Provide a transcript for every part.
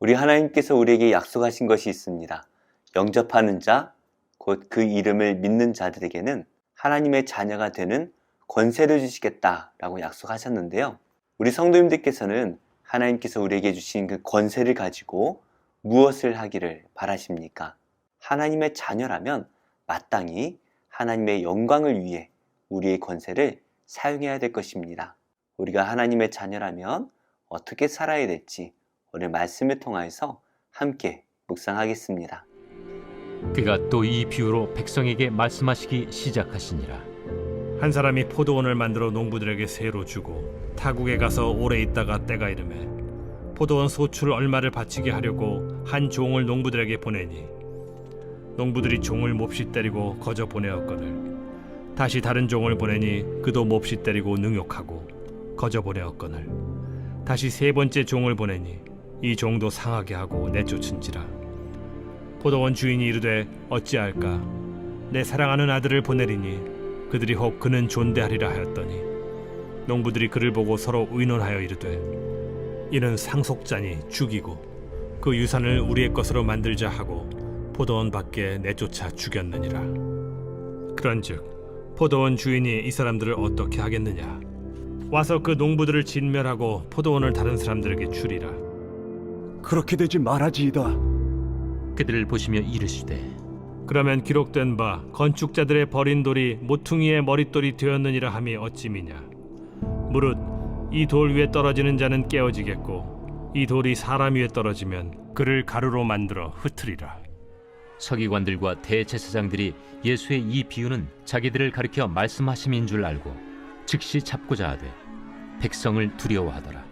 우리 하나님께서 우리에게 약속하신 것이 있습니다. 영접하는 자, 곧 그 이름을 믿는 자들에게는 하나님의 자녀가 되는 권세를 주시겠다라고 약속하셨는데요. 우리 성도님들께서는 하나님께서 우리에게 주신 그 권세를 가지고 무엇을 하기를 바라십니까? 하나님의 자녀라면 마땅히 하나님의 영광을 위해 우리의 권세를 사용해야 될 것입니다. 우리가 하나님의 자녀라면 어떻게 살아야 될지 오늘 말씀을 통하여서 함께 묵상하겠습니다. 그가 또 이 비유로 백성에게 말씀하시기 시작하시니라. 한 사람이 포도원을 만들어 농부들에게 세로 주고 타국에 가서 오래 있다가 때가 이르매 포도원 소출 얼마를 바치게 하려고 한 종을 농부들에게 보내니 농부들이 종을 몹시 때리고 거저 보내었거늘 다시 다른 종을 보내니 그도 몹시 때리고 능욕하고 거저 보내었거늘 다시 세 번째 종을 보내니 이 종도 상하게 하고 내쫓은지라. 포도원 주인이 이르되 어찌할까? 내 사랑하는 아들을 보내리니 그들이 혹 그는 존대하리라 하였더니 농부들이 그를 보고 서로 의논하여 이르되 이는 상속자니 죽이고 그 유산을 우리의 것으로 만들자 하고 포도원 밖에 내쫓아 죽였느니라. 그런즉 포도원 주인이 이 사람들을 어떻게 하겠느냐? 와서 그 농부들을 진멸하고 포도원을 다른 사람들에게 주리라. 그렇게 되지 말아지이다. 그들을 보시며 이르시되 그러면 기록된 바 건축자들의 버린 돌이 모퉁이의 머릿돌이 되었느니라 함이 어찌미냐? 무릇 이 돌 위에 떨어지는 자는 깨어지겠고 이 돌이 사람 위에 떨어지면 그를 가루로 만들어 흩으리라. 서기관들과 대제사장들이 예수의 이 비유는 자기들을 가리켜 말씀하심인 줄 알고 즉시 잡고자 하되 백성을 두려워하더라.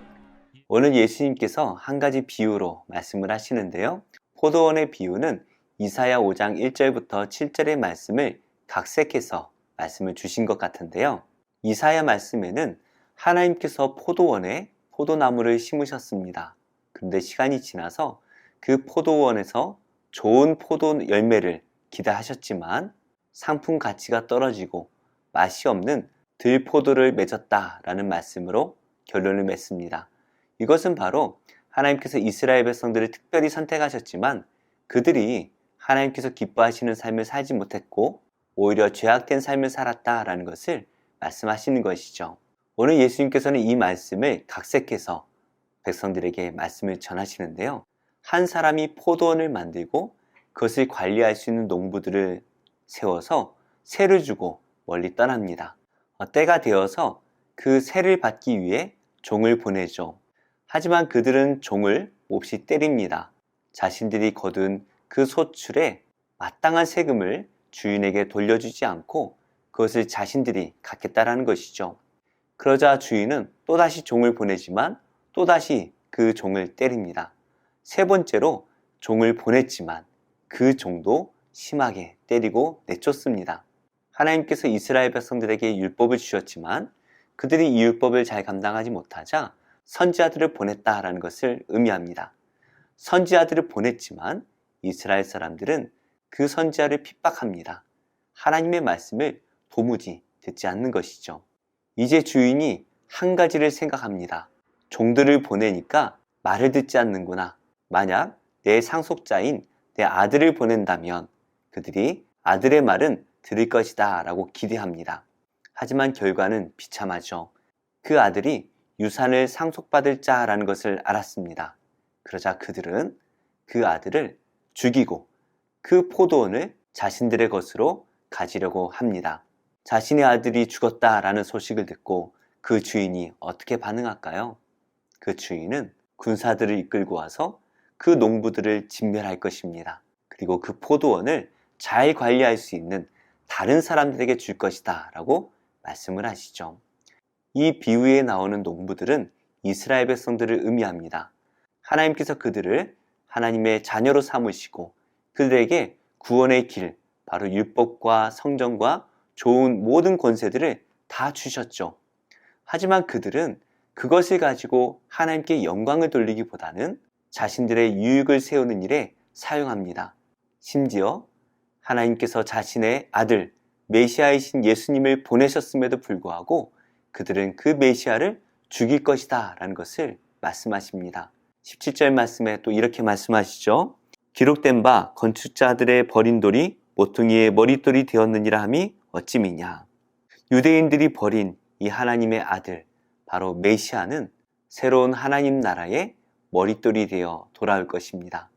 오늘 예수님께서 한 가지 비유로 말씀을 하시는데요. 포도원의 비유는 이사야 5장 1절부터 7절의 말씀을 각색해서 말씀을 주신 것 같은데요. 이사야 말씀에는 하나님께서 포도원에 포도나무를 심으셨습니다. 그런데 시간이 지나서 그 포도원에서 좋은 포도 열매를 기대하셨지만 상품 가치가 떨어지고 맛이 없는 들포도를 맺었다라는 말씀으로 결론을 맺습니다. 이것은 바로 하나님께서 이스라엘 백성들을 특별히 선택하셨지만 그들이 하나님께서 기뻐하시는 삶을 살지 못했고 오히려 죄악된 삶을 살았다라는 것을 말씀하시는 것이죠. 오늘 예수님께서는 이 말씀을 각색해서 백성들에게 말씀을 전하시는데요. 한 사람이 포도원을 만들고 그것을 관리할 수 있는 농부들을 세워서 세를 주고 멀리 떠납니다. 때가 되어서 그 세를 받기 위해 종을 보내죠. 하지만 그들은 종을 몹시 때립니다. 자신들이 거둔 그 소출에 마땅한 세금을 주인에게 돌려주지 않고 그것을 자신들이 갖겠다라는 것이죠. 그러자 주인은 또다시 종을 보내지만 또다시 그 종을 때립니다. 세 번째로 종을 보냈지만 그 종도 심하게 때리고 내쫓습니다. 하나님께서 이스라엘 백성들에게 율법을 주셨지만 그들이 이 율법을 잘 감당하지 못하자 선지자들을 보냈다라는 것을 의미합니다. 선지자들을 보냈지만 이스라엘 사람들은 그 선지자를 핍박합니다. 하나님의 말씀을 도무지 듣지 않는 것이죠. 이제 주인이 한 가지를 생각합니다. 종들을 보내니까 말을 듣지 않는구나. 만약 내 상속자인 내 아들을 보낸다면 그들이 아들의 말은 들을 것이다 라고 기대합니다. 하지만 결과는 비참하죠. 그 아들이 유산을 상속받을 자라는 것을 알았습니다. 그러자 그들은 그 아들을 죽이고 그 포도원을 자신들의 것으로 가지려고 합니다. 자신의 아들이 죽었다라는 소식을 듣고 그 주인이 어떻게 반응할까요? 그 주인은 군사들을 이끌고 와서 그 농부들을 진멸할 것입니다. 그리고 그 포도원을 잘 관리할 수 있는 다른 사람들에게 줄 것이다 라고 말씀을 하시죠. 이 비유에 나오는 농부들은 이스라엘 백성들을 의미합니다. 하나님께서 그들을 하나님의 자녀로 삼으시고 그들에게 구원의 길, 바로 율법과 성전과 좋은 모든 권세들을 다 주셨죠. 하지만 그들은 그것을 가지고 하나님께 영광을 돌리기보다는 자신들의 유익을 세우는 일에 사용합니다. 심지어 하나님께서 자신의 아들 메시아이신 예수님을 보내셨음에도 불구하고 그들은 그 메시아를 죽일 것이다 라는 것을 말씀하십니다. 17절 말씀에 또 이렇게 말씀하시죠. 기록된 바 건축자들의 버린 돌이 모퉁이의 머릿돌이 되었느니라 함이 어찌미냐. 유대인들이 버린 이 하나님의 아들 바로 메시아는 새로운 하나님 나라의 머릿돌이 되어 돌아올 것입니다.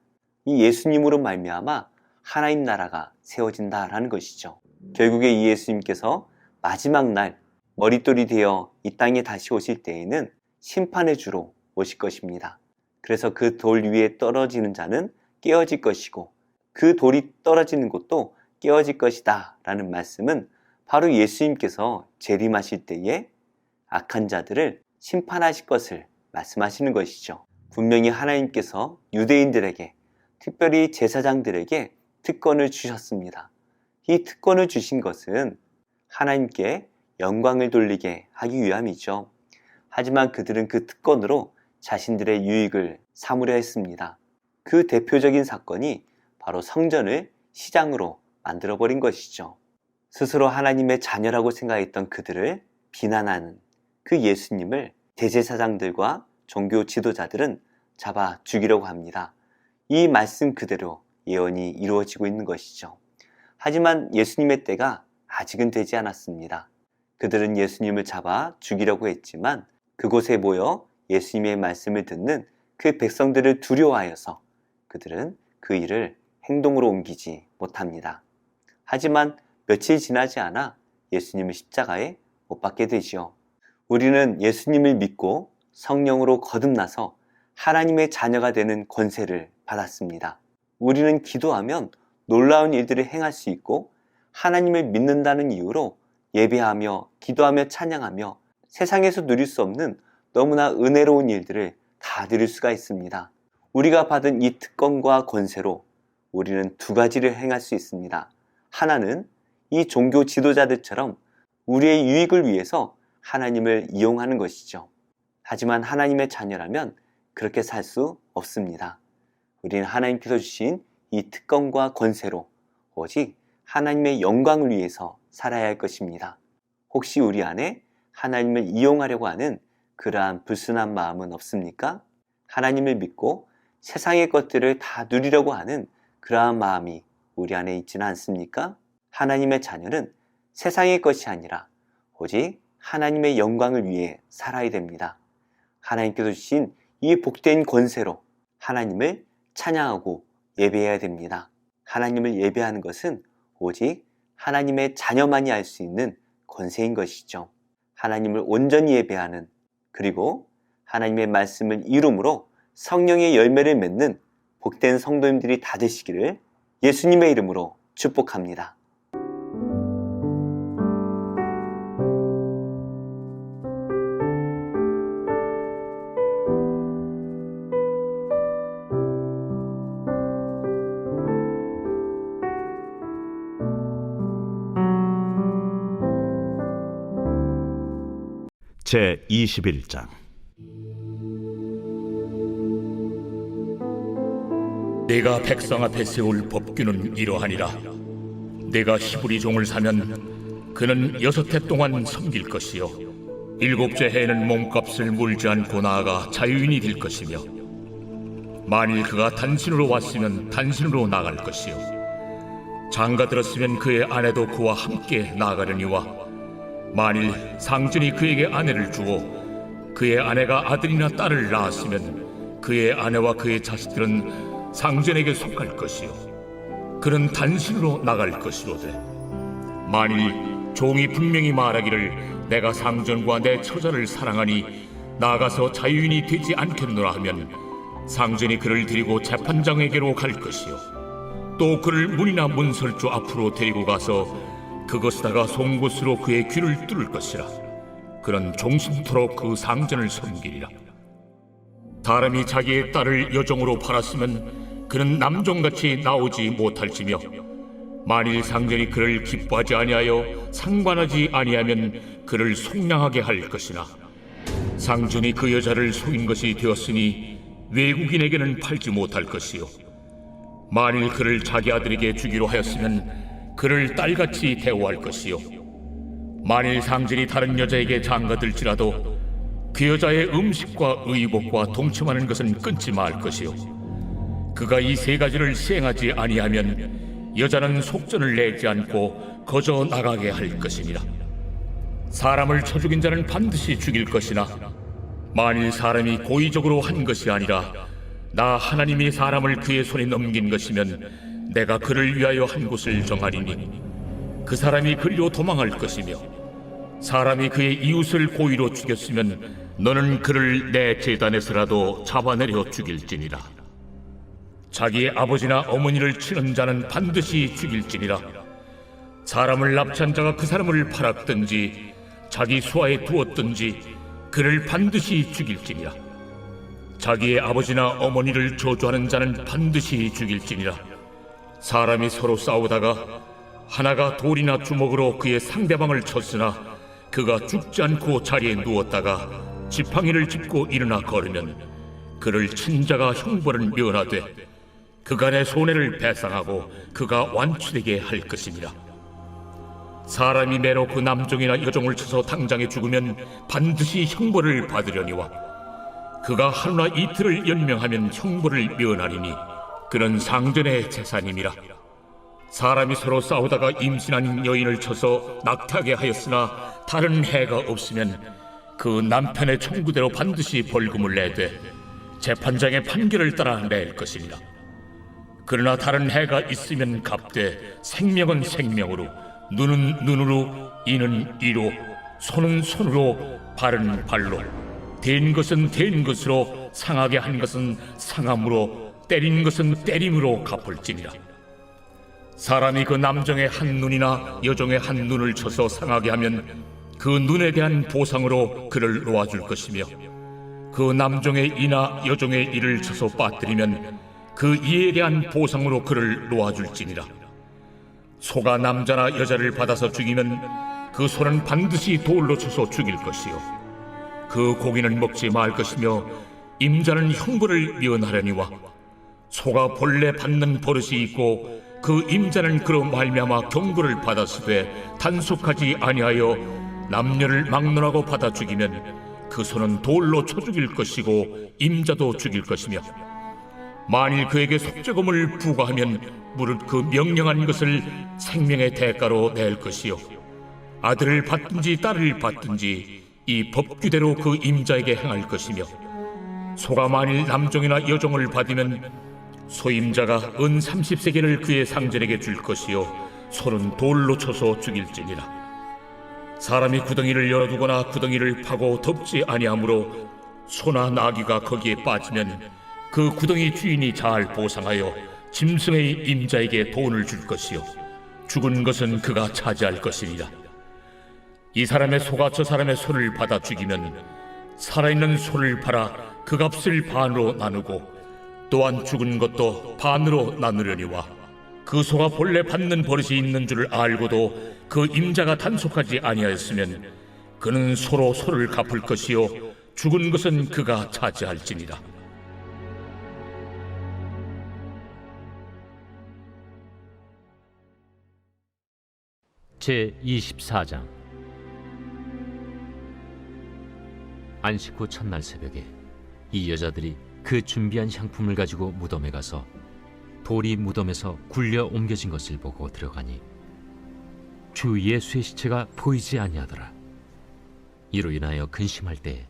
이 예수님으로 말미암아 하나님 나라가 세워진다라는 것이죠. 결국에 이 예수님께서 마지막 날 머릿돌이 되어 이 땅에 다시 오실 때에는 심판의 주로 오실 것입니다. 그래서 그 돌 위에 떨어지는 자는 깨어질 것이고 그 돌이 떨어지는 곳도 깨어질 것이다 라는 말씀은 바로 예수님께서 재림하실 때에 악한 자들을 심판하실 것을 말씀하시는 것이죠. 분명히 하나님께서 유대인들에게, 특별히 제사장들에게 특권을 주셨습니다. 이 특권을 주신 것은 하나님께 영광을 돌리게 하기 위함이죠. 하지만 그들은 그 특권으로 자신들의 유익을 삼으려 했습니다. 그 대표적인 사건이 바로 성전을 시장으로 만들어버린 것이죠. 스스로 하나님의 자녀라고 생각했던 그들을 비난하는 그 예수님을 대제사장들과 종교 지도자들은 잡아 죽이려고 합니다. 이 말씀 그대로 예언이 이루어지고 있는 것이죠. 하지만 예수님의 때가 아직은 되지 않았습니다. 그들은 예수님을 잡아 죽이려고 했지만 그곳에 모여 예수님의 말씀을 듣는 그 백성들을 두려워하여서 그들은 그 일을 행동으로 옮기지 못합니다. 하지만 며칠 지나지 않아 예수님을 십자가에 못 박게 되지요. 우리는 예수님을 믿고 성령으로 거듭나서 하나님의 자녀가 되는 권세를 받았습니다. 우리는 기도하면 놀라운 일들을 행할 수 있고 하나님을 믿는다는 이유로 예배하며 기도하며 찬양하며 세상에서 누릴 수 없는 너무나 은혜로운 일들을 다 누릴 수가 있습니다. 우리가 받은 이 특권과 권세로 우리는 두 가지를 행할 수 있습니다. 하나는 이 종교 지도자들처럼 우리의 유익을 위해서 하나님을 이용하는 것이죠. 하지만 하나님의 자녀라면 그렇게 살 수 없습니다. 우리는 하나님께서 주신 이 특권과 권세로 오직 하나님의 영광을 위해서 살아야 할 것입니다. 혹시 우리 안에 하나님을 이용하려고 하는 그러한 불순한 마음은 없습니까? 하나님을 믿고 세상의 것들을 다 누리려고 하는 그러한 마음이 우리 안에 있지는 않습니까? 하나님의 자녀는 세상의 것이 아니라 오직 하나님의 영광을 위해 살아야 됩니다. 하나님께서 주신 이 복된 권세로 하나님을 찬양하고 예배해야 됩니다. 하나님을 예배하는 것은 오직 하나님의 자녀만이 알 수 있는 권세인 것이죠. 하나님을 온전히 예배하는, 그리고 하나님의 말씀을 이름으로 성령의 열매를 맺는 복된 성도님들이 다 되시기를 예수님의 이름으로 축복합니다. 제 21장. 내가 백성 앞에 세울 법규는 이러하니라. 내가 히브리 종을 사면 그는 6해 동안 섬길 것이요 7째 해에는 몸값을 물지 않고 나아가 자유인이 될 것이며, 만일 그가 단신으로 왔으면 단신으로 나갈 것이요 장가 들었으면 그의 아내도 그와 함께 나가려니와, 만일 상전이 그에게 아내를 주어 그의 아내가 아들이나 딸을 낳았으면 그의 아내와 그의 자식들은 상전에게 속할 것이요 그는 단신으로 나갈 것이로되, 만일 종이 분명히 말하기를 내가 상전과 내 처자를 사랑하니 나가서 자유인이 되지 않겠노라 하면 상전이 그를 데리고 재판장에게로 갈 것이요 또 그를 문이나 문설주 앞으로 데리고 가서 그것에다가 송곳으로 그의 귀를 뚫을 것이라. 그는 종신토록 그 상전을 섬기리라. 사람이 자기의 딸을 여종으로 팔았으면 그는 남종같이 나오지 못할지며, 만일 상전이 그를 기뻐하지 아니하여 상관하지 아니하면 그를 속량하게 할 것이나, 상전이 그 여자를 속인 것이 되었으니 외국인에게는 팔지 못할 것이요 만일 그를 자기 아들에게 주기로 하였으면 그를 딸같이 대우할 것이요 만일 상전이 다른 여자에게 장가들지라도 그 여자의 음식과 의복과 동침하는 것은 끊지 말 것이요 그가 이 세 가지를 시행하지 아니하면 여자는 속전을 내지 않고 거저 나가게 할 것이니라. 사람을 쳐 죽인 자는 반드시 죽일 것이나 만일 사람이 고의적으로 한 것이 아니라 나 하나님이 사람을 그의 손에 넘긴 것이면 내가 그를 위하여 한 곳을 정하리니 그 사람이 그리로 도망할 것이며 사람이 그의 이웃을 고의로 죽였으면 너는 그를 내 제단에서라도 잡아내려 죽일지니라. 자기의 아버지나 어머니를 치는 자는 반드시 죽일지니라. 사람을 납치한 자가 그 사람을 팔았든지 자기 수하에 두었든지 그를 반드시 죽일지니라. 자기의 아버지나 어머니를 저주하는 자는 반드시 죽일지니라. 사람이 서로 싸우다가 하나가 돌이나 주먹으로 그의 상대방을 쳤으나 그가 죽지 않고 자리에 누웠다가 지팡이를 짚고 일어나 걸으면 그를 친 자가 형벌을 면하되 그간의 손해를 배상하고 그가 완치되게 할 것이니라. 사람이 매로 그 남종이나 여종을 쳐서 당장에 죽으면 반드시 형벌을 받으려니와 그가 하루나 이틀을 연명하면 형벌을 면하리니 그는 상전의 재산임이라. 사람이 서로 싸우다가 임신한 여인을 쳐서 낙태하게 하였으나 다른 해가 없으면 그 남편의 청구대로 반드시 벌금을 내되 재판장의 판결을 따라 낼 것이니라. 그러나 다른 해가 있으면 갚되 생명은 생명으로 눈은 눈으로 이는 이로 손은 손으로 발은 발로 된 것은 된 것으로 상하게 한 것은 상함으로 때린 것은 때림으로 갚을지니라. 사람이 그 남종의 한 눈이나 여종의 한 눈을 쳐서 상하게 하면 그 눈에 대한 보상으로 그를 놓아줄 것이며 그 남종의 이나 여종의 이를 쳐서 빠뜨리면 그 이에 대한 보상으로 그를 놓아줄지니라. 소가 남자나 여자를 받아서 죽이면 그 소는 반드시 돌로 쳐서 죽일 것이요 그 고기는 먹지 말 것이며 임자는 형벌을 면하려니와 소가 본래 받는 버릇이 있고 그 임자는 그로 말미암아 경고를 받았으되 단속하지 아니하여 남녀를 막론하고 받아 죽이면 그 소는 돌로 쳐 죽일 것이고 임자도 죽일 것이며 만일 그에게 속죄금을 부과하면 무릇 그 명령한 것을 생명의 대가로 낼 것이요 아들을 받든지 딸을 받든지 이 법규대로 그 임자에게 행할 것이며 소가 만일 남종이나 여종을 받으면 소임자가 은 30세겔을 그의 상전에게 줄 것이요 소는 돌로 쳐서 죽일지니라. 사람이 구덩이를 열어두거나 구덩이를 파고 덮지 아니하므로 소나 나귀가 거기에 빠지면 그 구덩이 주인이 잘 보상하여 짐승의 임자에게 돈을 줄 것이요 죽은 것은 그가 차지할 것이니라. 이 사람의 소가 저 사람의 소를 받아 죽이면 살아있는 소를 팔아 그 값을 반으로 나누고 또한 죽은 것도 반으로 나누려니와 그 소가 본래 받는 버릇이 있는 줄을 알고도 그 임자가 단속하지 아니하였으면 그는 소로 소를 갚을 것이요 죽은 것은 그가 차지할지니라. 제24장. 안식 후 첫날 새벽에 이 여자들이 그 준비한 향품을 가지고 무덤에 가서 돌이 무덤에서 굴려 옮겨진 것을 보고 들어가니 주 예수의 시체가 보이지 아니하더라. 이로 인하여 근심할 때에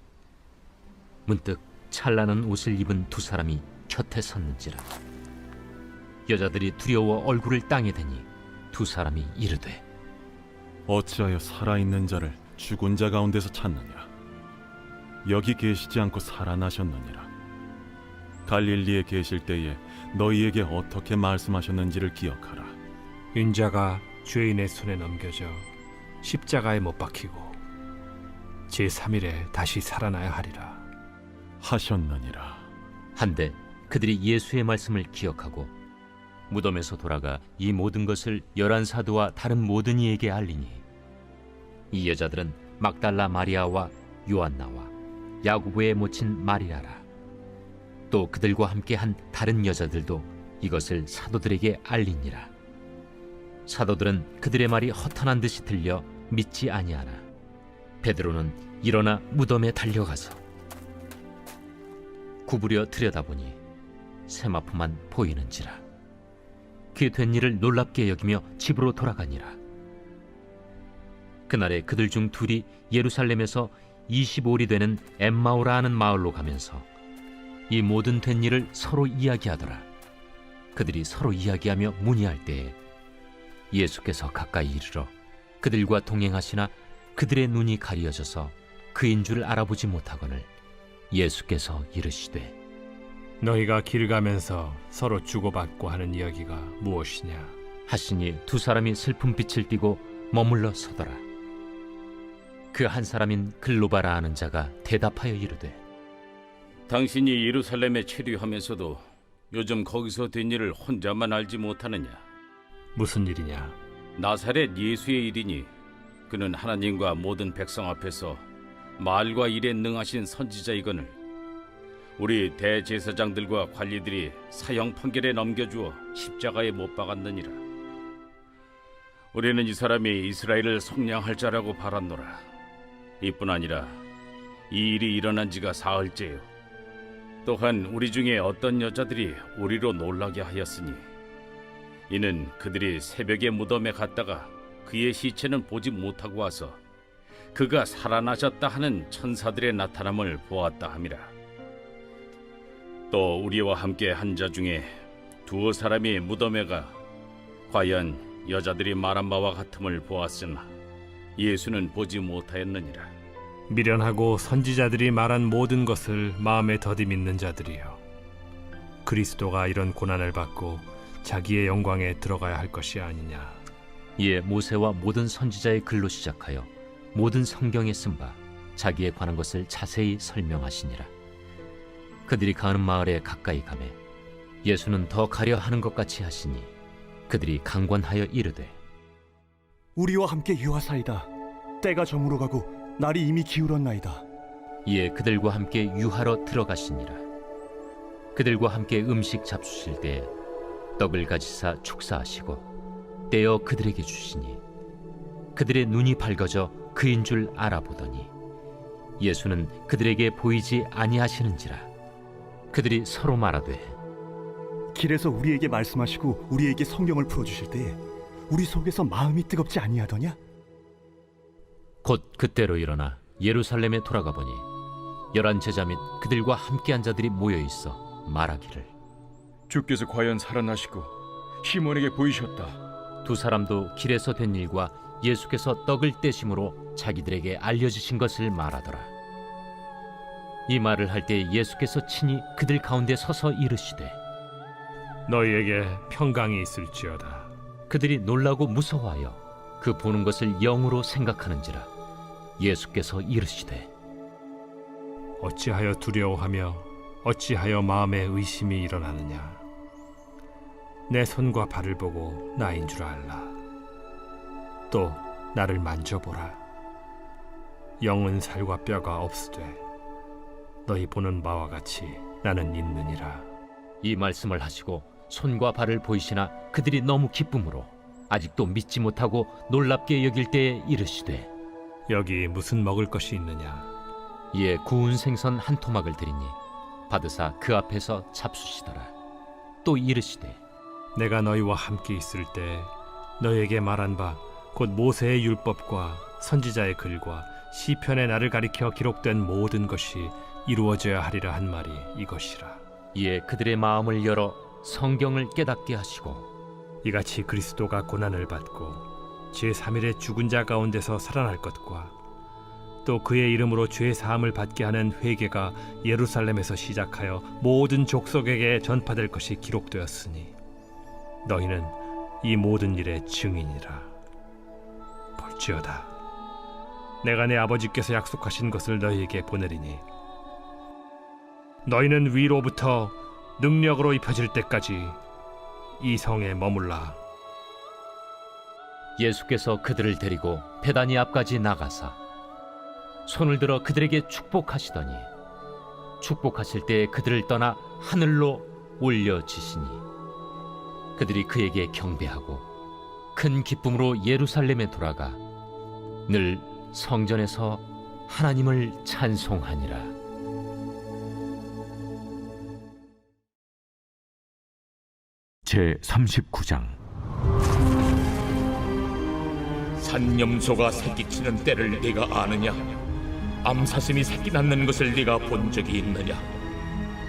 문득 찬란한 옷을 입은 두 사람이 곁에 섰는지라. 여자들이 두려워 얼굴을 땅에 대니 두 사람이 이르되 어찌하여 살아있는 자를 죽은 자 가운데서 찾느냐? 여기 계시지 않고 살아나셨느니라. 갈릴리에 계실 때에 너희에게 어떻게 말씀하셨는지를 기억하라. 인자가 죄인의 손에 넘겨져 십자가에 못 박히고 제3일에 다시 살아나야 하리라 하셨느니라. 한데 그들이 예수의 말씀을 기억하고 무덤에서 돌아가 이 모든 것을 11사도와 다른 모든 이에게 알리니 이 여자들은 막달라 마리아와 요한나와 야고보의 모친 마리아라. 또 그들과 함께 한 다른 여자들도 이것을 사도들에게 알리니라. 사도들은 그들의 말이 허탄한 듯이 들려 믿지 아니하나 베드로는 일어나 무덤에 달려가서 구부려 들여다보니 세마포만 보이는지라. 그 된 일을 놀랍게 여기며 집으로 돌아가니라. 그날에 그들 중 둘이 예루살렘에서 25里되는 엠마오라 하는 마을로 가면서 이 모든 된 일을 서로 이야기하더라. 그들이 서로 이야기하며 문의할 때에 예수께서 가까이 이르러 그들과 동행하시나 그들의 눈이 가리어져서 그인 줄 알아보지 못하거늘 예수께서 이르시되 너희가 길 가면서 서로 주고받고 하는 이야기가 무엇이냐? 하시니 두 사람이 슬픈 빛을 띠고 머물러 서더라. 그 한 사람인 글로바라 하는 자가 대답하여 이르되 당신이 예루살렘에 체류하면서도 요즘 거기서 된 일을 혼자만 알지 못하느냐? 무슨 일이냐? 나사렛 예수의 일이니 그는 하나님과 모든 백성 앞에서 말과 일에 능하신 선지자이거늘 우리 대제사장들과 관리들이 사형 판결에 넘겨주어 십자가에 못 박았느니라. 우리는 이 사람이 이스라엘을 속량할 자라고 바랐노라. 이뿐 아니라 이 일이 일어난 지가 사흘째요. 또한 우리 중에 어떤 여자들이 우리로 놀라게 하였으니 이는 그들이 새벽에 무덤에 갔다가 그의 시체는 보지 못하고 와서 그가 살아나셨다 하는 천사들의 나타남을 보았다 함이라. 또 우리와 함께 한 자 중에 두어 사람이 무덤에 가 과연 여자들이 말한 바와 같음을 보았으나 예수는 보지 못하였느니라. 미련하고 선지자들이 말한 모든 것을 마음에 더디 믿는 자들이여, 그리스도가 이런 고난을 받고 자기의 영광에 들어가야 할 것이 아니냐. 이에 모세와 모든 선지자의 글로 시작하여 모든 성경에 쓴 바 자기에 관한 것을 자세히 설명하시니라. 그들이 가는 마을에 가까이 가매 예수는 더 가려 하는 것 같이 하시니 그들이 강권하여 이르되 우리와 함께 유하사이다. 때가 저물어 가고 날이 이미 기울었나이다. 이에 그들과 함께 유하러 들어가시니라. 그들과 함께 음식 잡수실 때에 떡을 가지사 축사하시고 떼어 그들에게 주시니 그들의 눈이 밝아져 그인 줄 알아보더니 예수는 그들에게 보이지 아니하시는지라. 그들이 서로 말하되 길에서 우리에게 말씀하시고 우리에게 성경을 풀어주실 때에 우리 속에서 마음이 뜨겁지 아니하더냐? 곧 그때로 일어나 예루살렘에 돌아가 보니 11 제자 및 그들과 함께한 자들이 모여 있어 말하기를 주께서 과연 살아나시고 시몬에게 보이셨다. 두 사람도 길에서 된 일과 예수께서 떡을 떼심으로 자기들에게 알려주신 것을 말하더라. 이 말을 할 때 예수께서 친히 그들 가운데 서서 이르시되 너희에게 평강이 있을지어다. 그들이 놀라고 무서워하여 그 보는 것을 영으로 생각하는지라. 예수께서 이르시되 어찌하여 두려워하며 어찌하여 마음에 의심이 일어나느냐. 내 손과 발을 보고 나인 줄 알라. 또 나를 만져보라. 영은 살과 뼈가 없으되 너희 보는 바와 같이 나는 있느니라. 이 말씀을 하시고 손과 발을 보이시나 그들이 너무 기쁨으로 아직도 믿지 못하고 놀랍게 여길 때에 이르시되 여기 무슨 먹을 것이 있느냐. 이에 구운 생선 한 토막을 드리니 받으사 그 앞에서 잡수시더라. 또 이르시되 내가 너희와 함께 있을 때 너희에게 말한 바 곧 모세의 율법과 선지자의 글과 시편의 나를 가리켜 기록된 모든 것이 이루어져야 하리라 한 말이 이것이라. 이에 그들의 마음을 열어 성경을 깨닫게 하시고 이같이 그리스도가 고난을 받고 제3일에 죽은 자 가운데서 살아날 것과 또 그의 이름으로 죄 사함을 받게 하는 회개가 예루살렘에서 시작하여 모든 족속에게 전파될 것이 기록되었으니 너희는 이 모든 일의 증인이라. 볼지어다, 내가 내 아버지께서 약속하신 것을 너희에게 보내리니 너희는 위로부터 능력으로 입혀질 때까지 이 성에 머물라. 예수께서 그들을 데리고 베다니 앞까지 나가사 손을 들어 그들에게 축복하시더니 축복하실 때 그들을 떠나 하늘로 올려지시니 그들이 그에게 경배하고 큰 기쁨으로 예루살렘에 돌아가 늘 성전에서 하나님을 찬송하니라. 제 39장. 산염소가 새끼치는 때를 네가 아느냐? 암사슴이 새끼 낳는 것을 네가 본 적이 있느냐?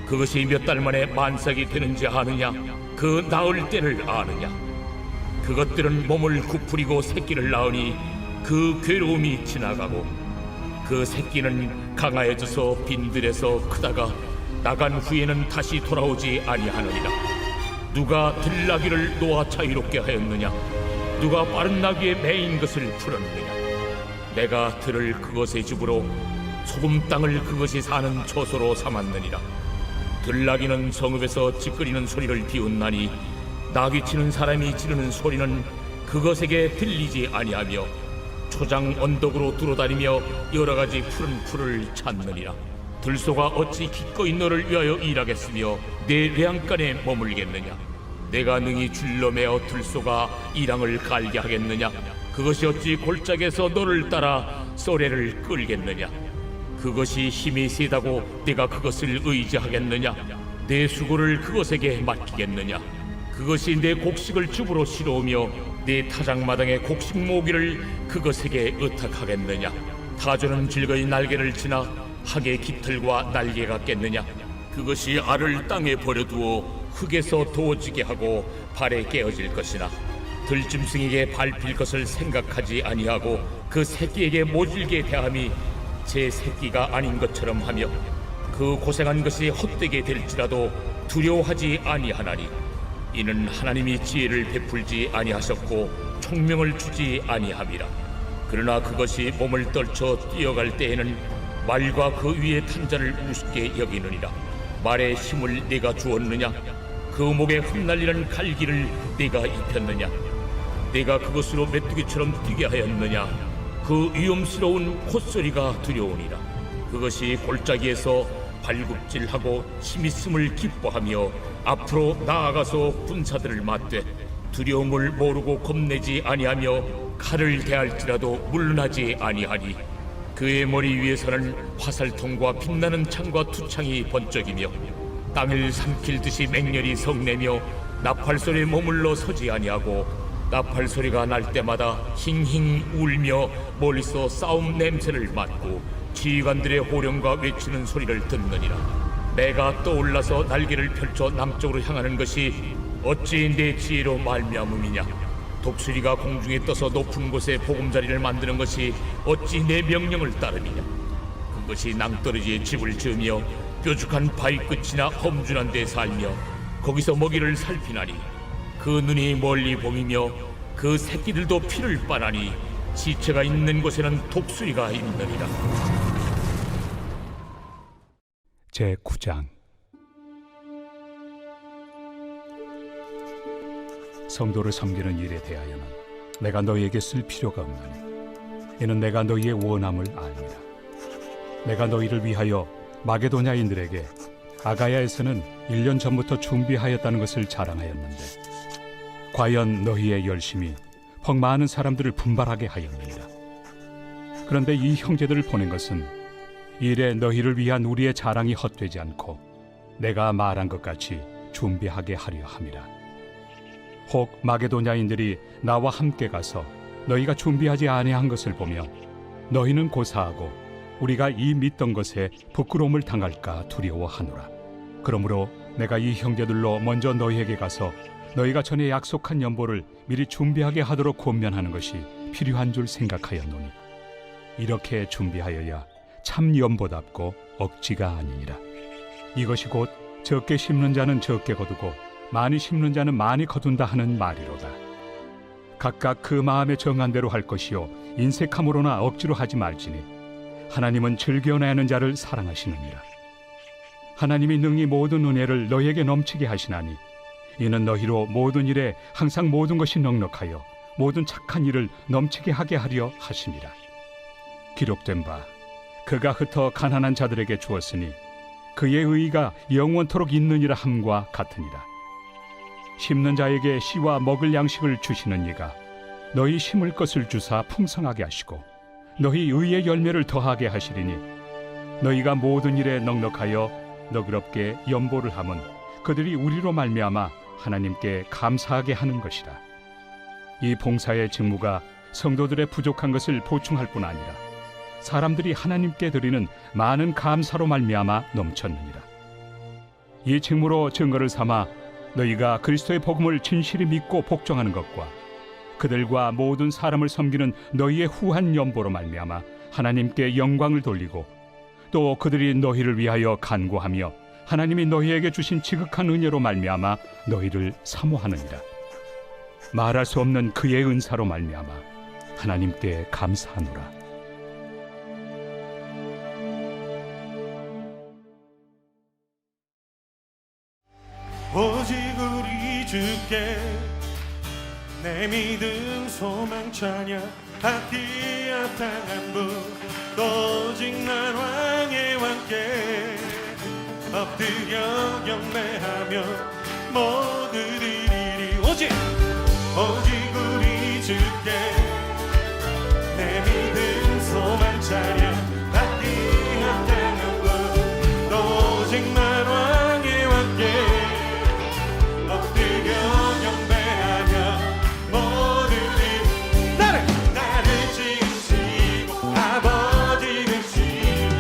그것이 몇 달 만에 만삭이 되는지 아느냐? 그 낳을 때를 아느냐? 그것들은 몸을 구부리고 새끼를 낳으니 그 괴로움이 지나가고 그 새끼는 강하여져서 빈들에서 크다가 나간 후에는 다시 돌아오지 아니하느니라. 누가 들나귀를 놓아 자유롭게 하였느냐? 누가 빠른 나귀에 매인 것을 풀었느냐? 내가 들을 그것의 집으로 소금 땅을 그것이 사는 처소로 삼았느니라. 들나귀는 성읍에서 찌끄리는 소리를 비웃나니 나귀 치는 사람이 지르는 소리는 그것에게 들리지 아니하며 초장 언덕으로 두루다니며 여러 가지 푸른 풀을 찾느니라. 들소가 어찌 기꺼이 너를 위하여 일하겠으며 내 외양간에 머물겠느냐? 내가 능히 줄로 매어 들소가 이랑을 갈게 하겠느냐? 그것이 어찌 골짜기에서 너를 따라 쏘래를 끌겠느냐? 그것이 힘이 세다고 내가 그것을 의지하겠느냐? 내 수고를 그것에게 맡기겠느냐? 그것이 내 곡식을 줍으로 실어오며 내 타작마당의 곡식 모기를 그것에게 의탁하겠느냐? 타조는 즐거이 날개를 치나 학의 깃털과 날개 같겠느냐? 그것이 알을 땅에 버려두어 흙에서 도어지게 하고 발에 깨어질 것이나 들짐승에게 밟힐 것을 생각하지 아니하고 그 새끼에게 모질게 대함이 제 새끼가 아닌 것처럼 하며 그 고생한 것이 헛되게 될지라도 두려워하지 아니하나니 이는 하나님이 지혜를 베풀지 아니하셨고 총명을 주지 아니함이라. 그러나 그것이 몸을 떨쳐 뛰어갈 때에는 말과 그 위에 탄 자를 우습게 여기느니라. 말에 힘을 네가 주었느냐? 그 목에 흩날리는 갈기를 네가 입혔느냐? 네가 그것으로 메뚜기처럼 뛰게 하였느냐? 그 위험스러운 콧소리가 두려우니라. 그것이 골짜기에서 발굽질하고 힘있음을 기뻐하며 앞으로 나아가서 군사들을 맞되 두려움을 모르고 겁내지 아니하며 칼을 대할지라도 물러나지 아니하니 그의 머리 위에서는 화살통과 빛나는 창과 투창이 번쩍이며 땅을 삼킬 듯이 맹렬히 성내며 나팔소리에 머물러 서지 아니하고 나팔소리가 날 때마다 힝힝 울며 멀리서 싸움 냄새를 맡고 지휘관들의 호령과 외치는 소리를 듣느니라. 내가 떠올라서 날개를 펼쳐 남쪽으로 향하는 것이 어찌 내 지혜로 말미암음이냐? 독수리가 공중에 떠서 높은 곳에 보금자리를 만드는 것이 어찌 내 명령을 따름이냐? 그것이 낭떠러지에 집을 지으며 뾰족한 바위 끝이나 험준한 데 살며 거기서 먹이를 살피나니 그 눈이 멀리 봄이며 그 새끼들도 피를 빨아니 시체가 있는 곳에는 독수리가 있느니라. 제 9장. 성도를 섬기는 일에 대하여는 내가 너희에게 쓸 필요가 없나니 이는 내가 너희의 원함을 압니다. 내가 너희를 위하여 마게도냐인들에게 아가야에서는 1년 전부터 준비하였다는 것을 자랑하였는데 과연 너희의 열심이 퍽 많은 사람들을 분발하게 하였느니라. 그런데 이 형제들을 보낸 것은 일에 너희를 위한 우리의 자랑이 헛되지 않고 내가 말한 것 같이 준비하게 하려 함이라. 혹 마게도냐인들이 나와 함께 가서 너희가 준비하지 아니한 것을 보며 너희는 고사하고 우리가 이 믿던 것에 부끄러움을 당할까 두려워하노라. 그러므로 내가 이 형제들로 먼저 너희에게 가서 너희가 전에 약속한 연보를 미리 준비하게 하도록 권면하는 것이 필요한 줄 생각하였노니 이렇게 준비하여야 참 연보답고 억지가 아니니라. 이것이 곧 적게 심는 자는 적게 거두고 많이 심는 자는 많이 거둔다 하는 말이로다. 각각 그 마음에 정한 대로 할 것이요 인색함으로나 억지로 하지 말지니 하나님은 즐겨내는 자를 사랑하시느니라. 하나님이 능히 모든 은혜를 너희에게 넘치게 하시나니 이는 너희로 모든 일에 항상 모든 것이 넉넉하여 모든 착한 일을 넘치게 하게 하려 하심이라. 기록된 바 그가 흩어 가난한 자들에게 주었으니 그의 의의가 영원토록 있느니라 함과 같으니라. 심는 자에게 씨와 먹을 양식을 주시는 이가 너희 심을 것을 주사 풍성하게 하시고 너희 의의 열매를 더하게 하시리니 너희가 모든 일에 넉넉하여 너그럽게 연보를 함은 그들이 우리로 말미암아 하나님께 감사하게 하는 것이라. 이 봉사의 직무가 성도들의 부족한 것을 보충할 뿐 아니라 사람들이 하나님께 드리는 많은 감사로 말미암아 넘쳤느니라. 이 직무로 증거를 삼아 너희가 그리스도의 복음을 진실히 믿고 복종하는 것과 그들과 모든 사람을 섬기는 너희의 후한 연보로 말미암아 하나님께 영광을 돌리고 또 그들이 너희를 위하여 간구하며 하나님이 너희에게 주신 지극한 은혜로 말미암아 너희를 사모하느니라. 말할 수 없는 그의 은사로 말미암아 하나님께 감사하노라. 오직 우리 주께 내 믿음 소망 찬양 하기야 땅한 분 오직 날 왕의 왕께 엎드려 경배하며 모두 드리리 오직 우리 주께 내 믿음 소망 찬양 하기야 땅한 분 오직 날 왕의 왕께 엎드려 경배하며 모두들 나를 지으시고 아버지 되시며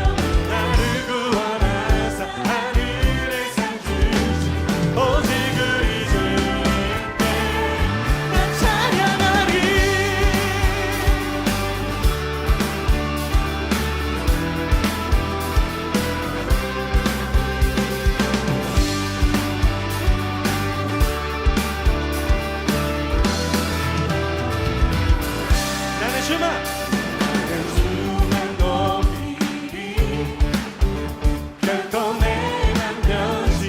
나를 구원하사 하늘의 상 주신 오직 그리 주께 나 찬양하리. 나는 주만 높이리 결코 내만 변치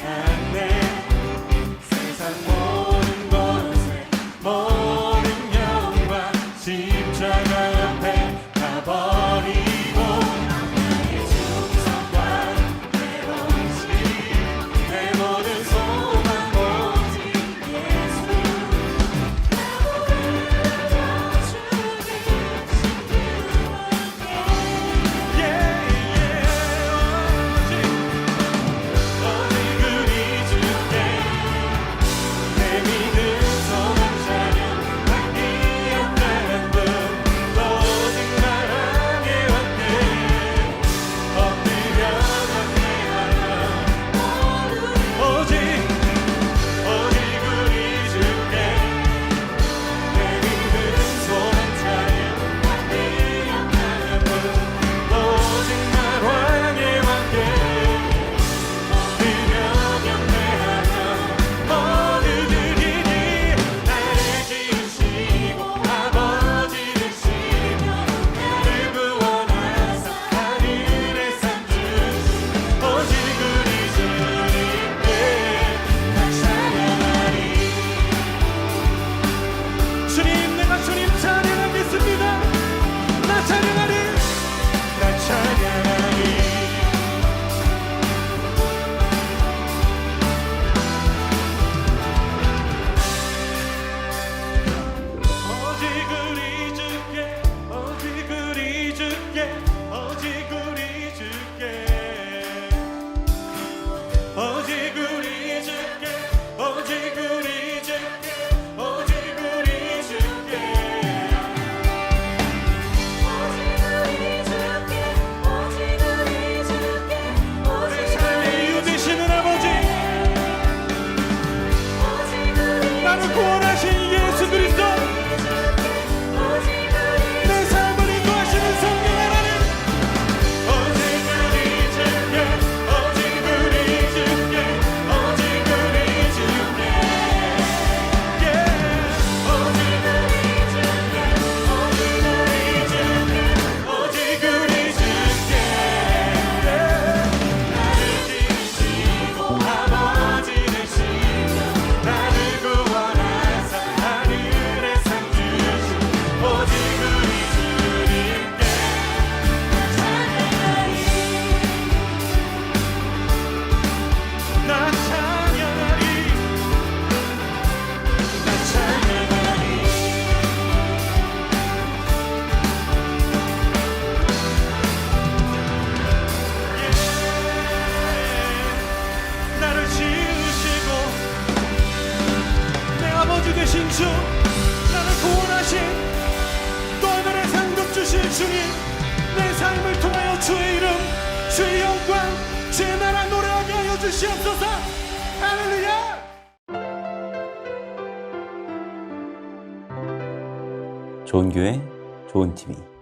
않네. 세상 모든 것에 모든 영광 십자가 앞에 다 버리고 나의 충성과 내 원칙 내 모든 소망 오직 예수 오직 우리 주께 내 믿음 소망 찬양 하기야 땅한 분 오직 날 왕의 왕께 엎드려 경배하며 오직 우리 주께 내 믿음 소망 찬양 하기야 땅한 분 오직 날 왕의 왕께 나를 지으시고 아버지 되시며 나를 구원하사 하늘의 상 주신 오직 우리 주님께 나 찬양하리. 주님 내가 주님 찬양하겠습니다. 나 찬양하리. 나 찬양하리. 오직 우리 주께 오직 우리 주께 오직 우리 주께 오직 우리 주께 오직 우리 주께 오직 우리 주께 주, 나를 구원하신 또 하늘의 상급 주신 주님, 내 삶을 통하여 주의 이름, 주의 영광, 주의 나라 노래하게 하여 주시옵소서. 할렐루야. 좋은 교회, 좋은 TV.